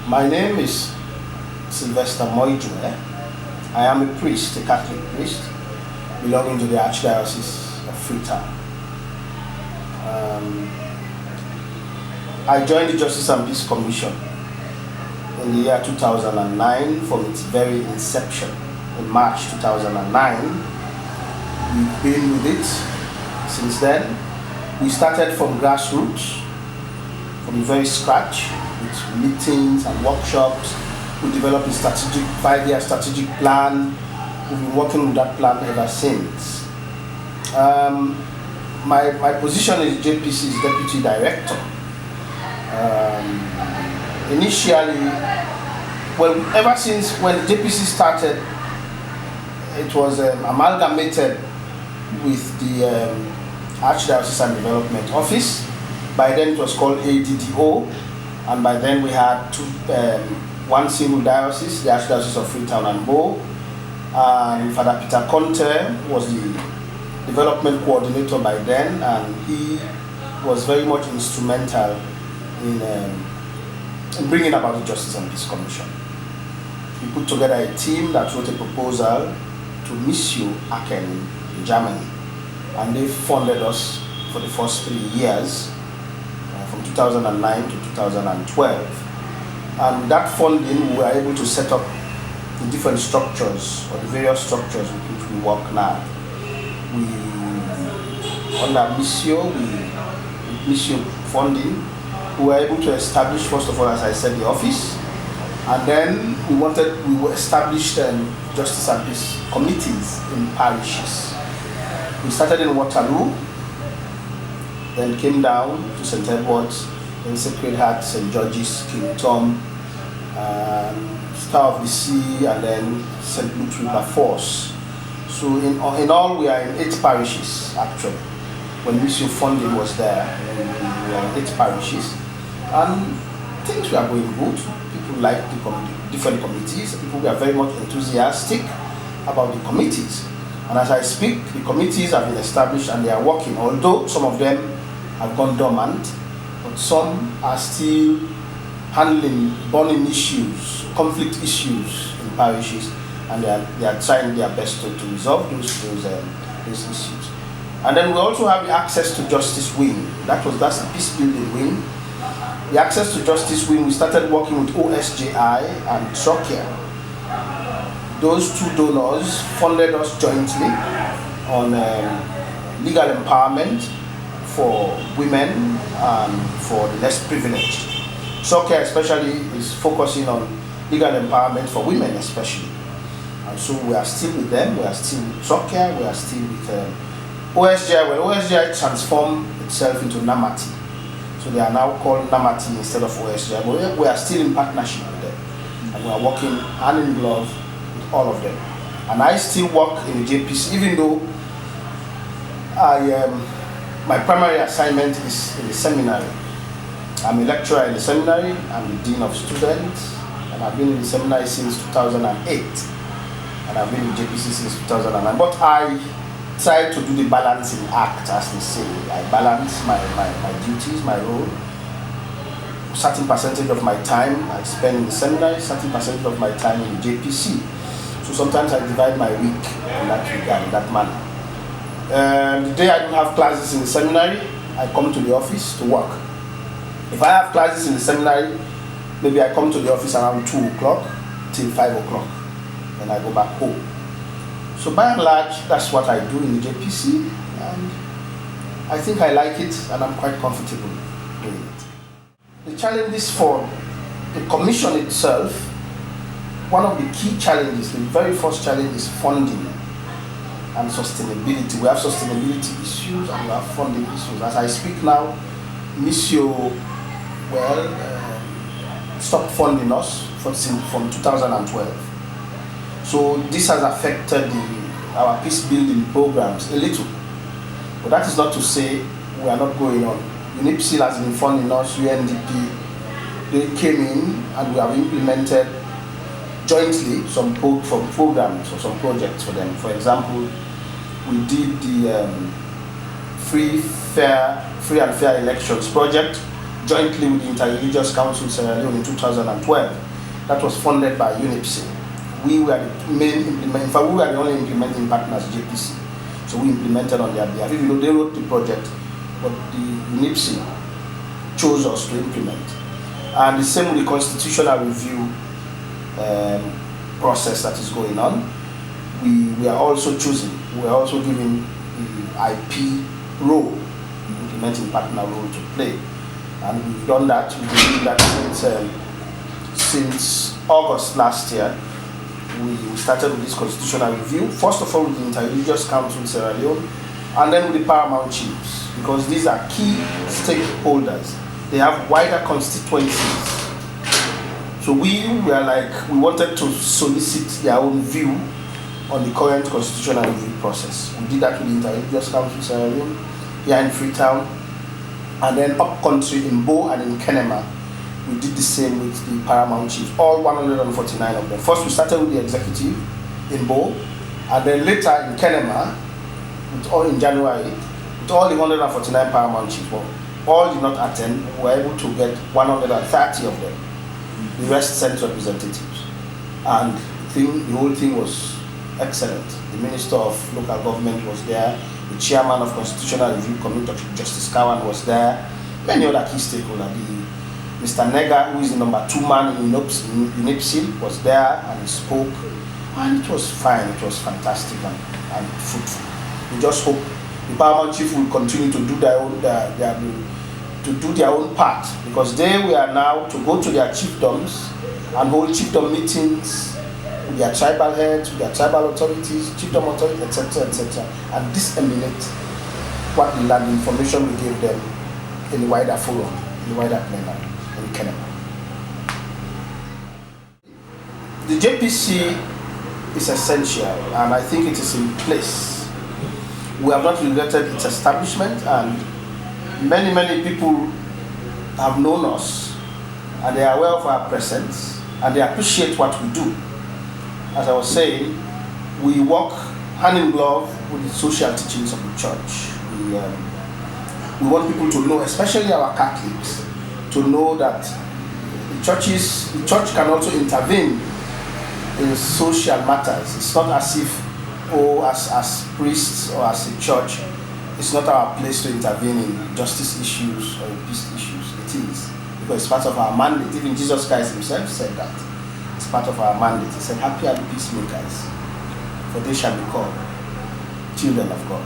My name is Sylvester Moijueh. I am a priest, a Catholic priest, belonging to the Archdiocese of Freetown. I joined the Justice and Peace Commission in the year 2009 from its very inception. In March 2009, we've been with it since then. We started from grassroots, from the very scratch, with meetings and workshops. We developed a five-year strategic plan. We've been working with that plan ever since. My position is JPC's Deputy Director. Initially, ever since when JPC started, it was amalgamated with the Archdiocese and Development Office. By then it was called ADDO, and by then we had one single diocese, the Archdiocese of Freetown and Moijueh, and Father Peter Conte was the development coordinator by then, and he was very much instrumental in bringing about the Justice and Peace Commission. He put together a team that wrote a proposal to Moijueh in Germany, and they funded us for the first 3 years, from 2009 to 2012. And with that funding, we were able to set up the different structures, or the various structures with which we work now. Under Moijueh, with Moijueh funding, we were able to establish, first of all, as I said, the office, and then we established Justice and Peace committees in parishes. We started in Waterloo, then came down to St. Edward's, then Sacred Heart, St. George's, King Tom, Star of the Sea, and then St. Luke's River Force. So in all, we are in 8 parishes, actually. When Moijueh funding was there, we were in 8 parishes. And things were going good. People liked the different committees. People were very much enthusiastic about the committees. And as I speak, the committees have been established and they are working, although some of them have gone dormant, but some are still handling burning issues, conflict issues in parishes, and they are trying their best to resolve those issues. And then we also have the Access to Justice wing. That's a peace building wing. The Access to Justice wing, we started working with OSJI and Trocare. Those 2 donors funded us jointly on legal empowerment for women and for the less privileged. Trocare especially is focusing on legal empowerment for women especially. And so we are still with them, we are still with Trocare, we are still with OSJI. Well, OSJI transformed itself into NAMATI. So they are now called NAMATI instead of OSJI, but we are still in partnership with them. And we are working hand in glove with all of them. And I still work in the JPC, even though my primary assignment is in the seminary. I'm a lecturer in the seminary, I'm the Dean of Students, and I've been in the seminary since 2008. And I've been in JPC since 2009. But I try to do the balancing act, as they say. I balance my duties, my role. A certain percentage of my time I spend in the seminary, certain percentage of my time in the JPC. So sometimes I divide my week in that regard, in that manner. The day I don't have classes in the seminary, I come to the office to work. If I have classes in the seminary, maybe I come to the office around 2 o'clock till 5 o'clock, and I go back home. So by and large, that's what I do in the JPC, and I think I like it, and I'm quite comfortable doing it. The challenges for the commission itself, one of the key challenges, the very first challenge is funding and sustainability. We have sustainability issues and we have funding issues. As I speak now, Moijueh stopped funding us from 2012. So this has affected our peace building programs a little. But that is not to say we are not going on. UNIPSIL has been funding us, UNDP. They came in and we have implemented jointly some programs or some projects for them. For example, we did the free and fair elections project jointly with the Interreligious Council Sierra Leone in 2012. That was funded by UNIPSI. We were the main implement. In fact, we were the only implementing partners, JPC. So we implemented on their behalf. Even though they wrote the project, but the UNIPSI chose us to implement. And the same with the constitutional review process that is going on. We are also choosing. We are also giving the IP role, the implementing partner role to play. And we've done that. We've been doing that since August last year. We started with this constitutional review, first of all with the Interreligious Council Sierra Leone, and then with the paramount chiefs, because these are key stakeholders. They have wider constituencies. So we wanted to solicit their own view on the current constitutional review process. We did that with the Interreligious Council Sierra Leone, here in Freetown, and then up country in Bo and in Kenema. We did the same with the paramount chiefs, all 149 of them. First, we started with the executive in Bo, and then later in Kenema, in January, with all the 149 paramount chiefs. Well, all did not attend. We were able to get 130 of them. The rest sent representatives, and the whole thing was excellent. The Minister of Local Government was there. The Chairman of Constitutional Review Committee, Justice Kawan, was there. Many other key stakeholders. Mr. Nega, who is the number 2 man in UNIPSI, was there and he spoke, and it was fine. It was fantastic and fruitful. We just hope the paramount chief will continue to do their own part, because they were now to go to their chiefdoms and hold chiefdom meetings with their tribal heads, with their tribal authorities, chiefdom authorities, etc., and disseminate what the land information we gave them in the wider forum, in the wider plenary. In Kenema. The JPC is essential, and I think it is in place. We have not regretted its establishment, and many people have known us, and they are aware of our presence, and they appreciate what we do. As I was saying, we work hand in glove with the social teachings of the church. We want people to know, especially our Catholics, to know that the church can also intervene in social matters. It's not as if, as priests or as a church, it's not our place to intervene in justice issues or in peace issues. It is, because it's part of our mandate. Even Jesus Christ himself said that. It's part of our mandate. He said, "Happy are the peacemakers, for they shall be called children of God."